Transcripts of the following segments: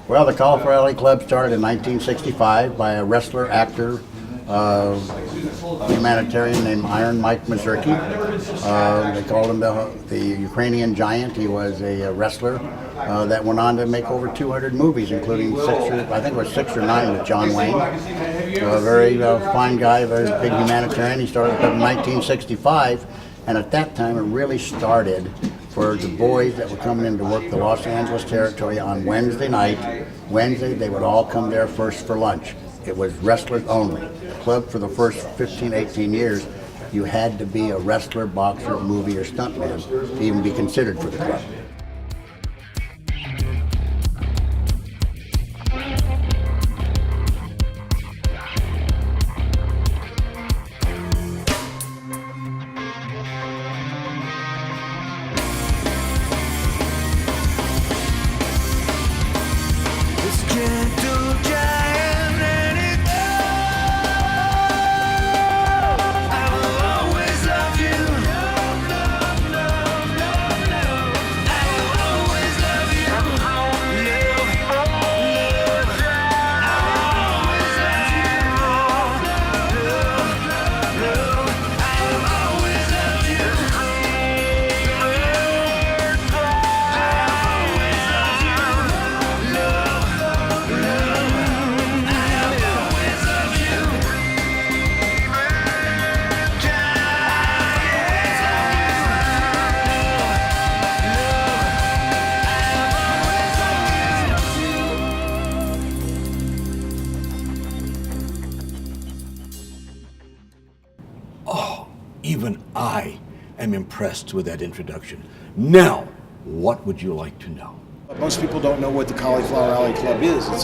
Well, the Cauliflower Alley Club started in 1965 by a wrestler, actor, humanitarian named Iron Mike Mazurki. They called him the Ukrainian Giant. He was a wrestler that went on to make over 200 movies, including I think it was 6 or 9 with John Wayne. A very fine guy, very big humanitarian. He started the club in 1965, and at that time it really started for the boys that were coming in to work the Los Angeles territory on Wednesday night. Wednesday, they would all come there first for lunch. It was wrestlers only. The club for the first 15, 18 years, you had to be a wrestler, boxer, movie, or stuntman to even be considered for the club. Even I am impressed with that introduction. Now, what would you like to know? Most people don't know what the Cauliflower Alley Club is. It's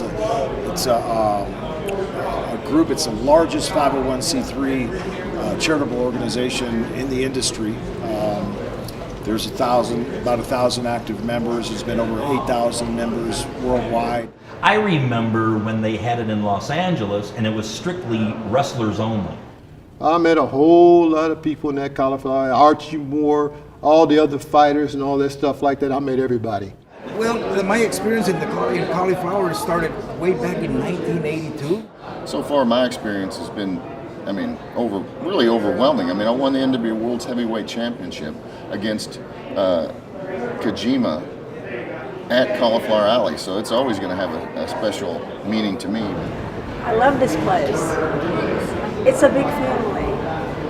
a group. It's the largest 501c3 charitable organization in the industry. There's about 1,000 active members. There's been over 8,000 members worldwide. I remember when they had it in Los Angeles, and it was strictly wrestlers only. I met a whole lot of people in that Cauliflower, Archie Moore, all the other fighters and all that stuff like that. I met everybody. Well, my experience in Cauliflower started way back in 1982. So far, my experience has been, really overwhelming. I won the NWA World's Heavyweight Championship against Kojima at Cauliflower Alley, so it's always going to have a special meaning to me. I love this place. It's a big family,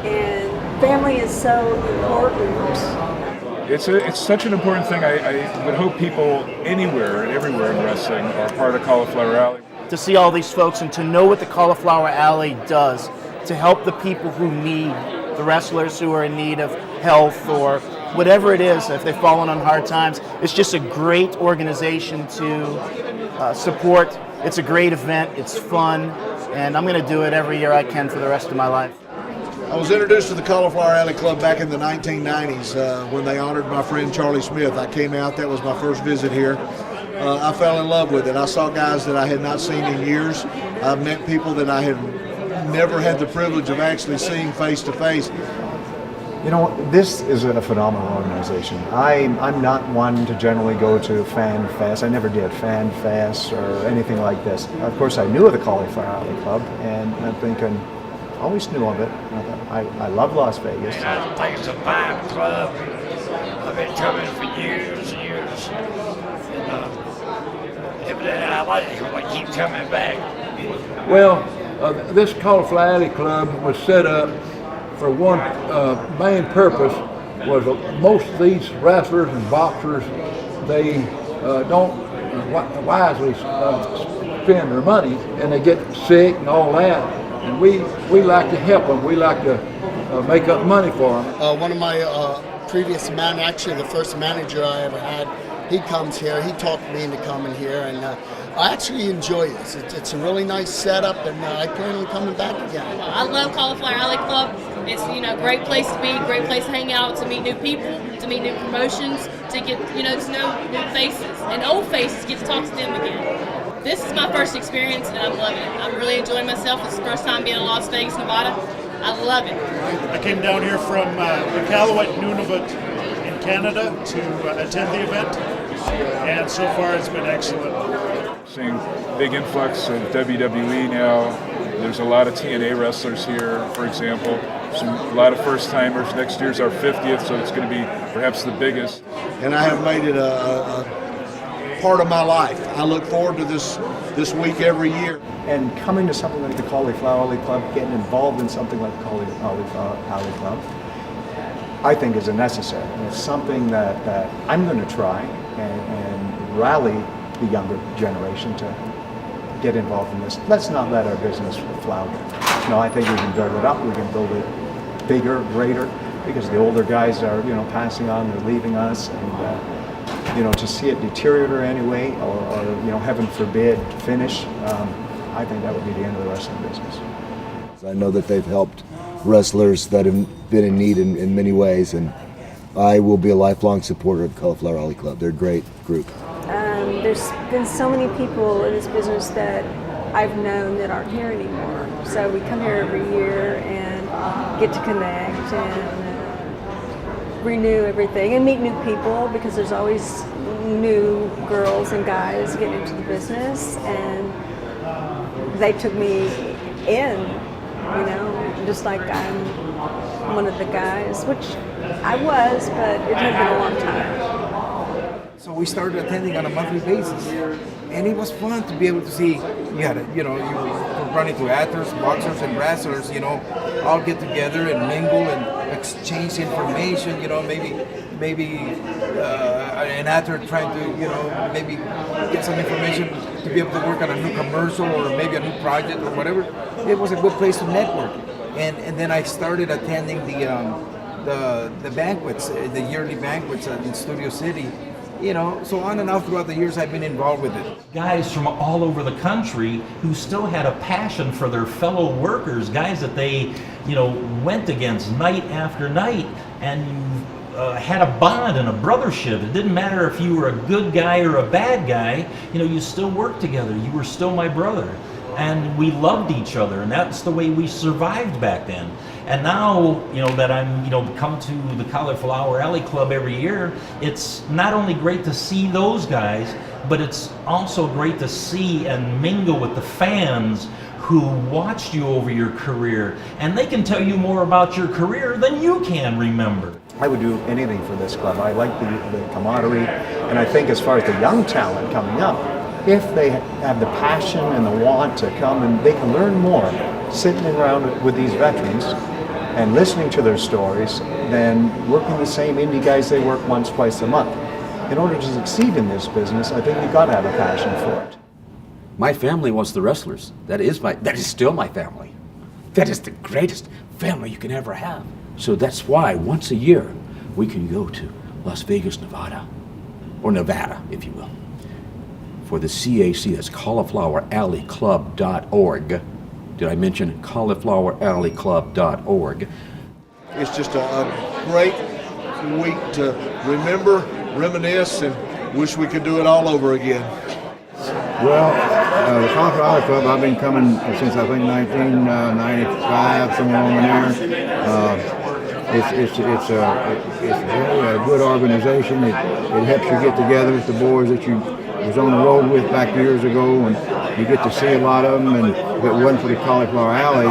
and family is so important. It's such an important thing. I would hope people anywhere and everywhere in wrestling are part of Cauliflower Alley. To see all these folks and to know what the Cauliflower Alley does to help the people who need, the wrestlers who are in need of health or whatever it is, if they've fallen on hard times, it's just a great organization to support. It's a great event, it's fun, and I'm going to do it every year I can for the rest of my life. I was introduced to the Cauliflower Alley Club back in the 1990s when they honored my friend Charlie Smith. I came out, that was my first visit here. I fell in love with it. I saw guys that I had not seen in years. I've met people that I had never had the privilege of actually seeing face to face. You know, this is a phenomenal organization. I'm not one to generally go to fan fest. I never did fan fest or anything like this. Of course, I knew of the Cauliflower Alley Club, and I'm thinking, always knew of it. I love Las Vegas. I think it's a fine club. I've been coming for years and years. And I like it. I keep coming back. Well, this Cauliflower Alley Club was set up for one main purpose. Was most of these wrestlers and boxers, they don't wisely spend their money, and they get sick and all that. And we like to help them. We like to make up money for them. One of my previous actually the first manager I ever had, he comes here. He talked me into coming here, and I actually enjoy this. It's a really nice setup, and I plan on coming back again. I love Cauliflower Alley Club. It's great place to be, great place to hang out, to meet new people, to meet new promotions, to get to know new faces, and old faces, get to talk to them again. This is my first experience, and I'm loving it. I'm really enjoying myself. It's the first time being in Las Vegas, Nevada. I love it. I came down here from Iqaluit, Nunavut in Canada to attend the event, and so far it's been excellent. seeing big influx of WWE now. There's a lot of TNA wrestlers here, for example. A lot of first timers. Next year's our 50th, so it's going to be perhaps the biggest. And I have made it a part of my life. I look forward to this week every year. And coming to something like the Cauliflower Alley Club, getting involved in something like the Cauliflower Alley Club, I think is a necessary. And it's something that I'm going to try and rally the younger generation to get involved in this. Let's not let our business flounder. No, I think we can build it up. We can build it bigger, greater, because the older guys are, passing on, they're leaving us, and to see it deteriorate anyway, or heaven forbid, finish. I think that would be the end of the wrestling business. I know that they've helped wrestlers that have been in need in many ways, and I will be a lifelong supporter of Cauliflower Alley Club. They're a great group. There's been so many people in this business that I've known that aren't here anymore. So we come here every year and get to connect and renew everything and meet new people, because there's always new girls and guys getting into the business, and they took me in, just like I'm one of the guys, which I was, but it had been a long time. So we started attending on a monthly basis, and it was fun to be able to see. You were running to actors, boxers, and wrestlers, all get together and mingle and exchange information. Maybe an actor trying to, maybe get some information to be able to work on a new commercial or maybe a new project or whatever. It was a good place to network, and then I started attending the banquets, the yearly banquets in Studio City. So on and off throughout the years, I've been involved with it. Guys from all over the country who still had a passion for their fellow workers, guys that they, went against night after night, and you had a bond and a brothership. It didn't matter if you were a good guy or a bad guy, you still worked together. You were still my brother. And we loved each other, and that's the way we survived back then. And now, that I'm, come to the Cauliflower Alley Club every year, it's not only great to see those guys, but it's also great to see and mingle with the fans who watched you over your career. And they can tell you more about your career than you can remember. I would do anything for this club. I like the camaraderie, and I think as far as the young talent coming up, if they have the passion and the want to come, and they can learn more sitting around with these veterans and listening to their stories than working the same indie guys they work once, twice a month. In order to succeed in this business, I think you've got to have a passion for it. My family was the wrestlers. That is still my family. That is the greatest family you can ever have. So that's why once a year we can go to Las Vegas, Nevada, or Nevada, if you will, for the CAC. That's caulifloweralleyclub.org. Did I mention caulifloweralleyclub.org? It's just a great week to remember, reminisce, and wish we could do it all over again. Well, the Cauliflower Alley Club, I've been coming since I think 1995, somewhere along there. It's really a good organization. It helps you get together with the boys that you was on the road with back years ago, and you get to see a lot of them. And if it wasn't for the Cauliflower Alley,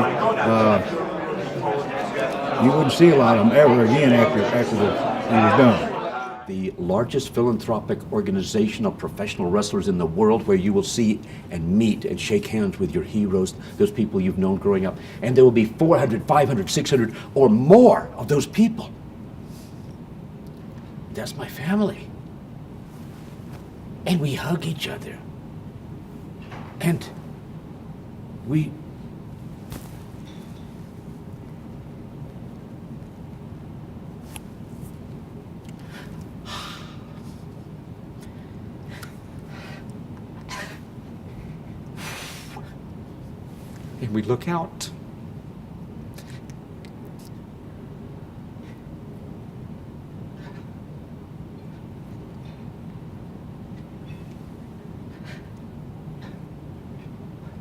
you wouldn't see a lot of them ever again after it was done. The largest philanthropic organization of professional wrestlers in the world, where you will see and meet and shake hands with your heroes, those people you've known growing up. And there will be 400, 500, 600 or more of those people. That's my family. And we hug each other. And we look out.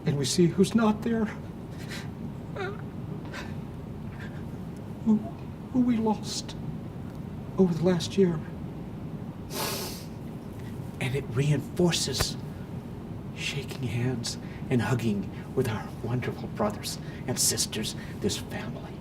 And we see who's not there. Who we lost over the last year. And it reinforces shaking hands and hugging with our wonderful brothers and sisters, this family.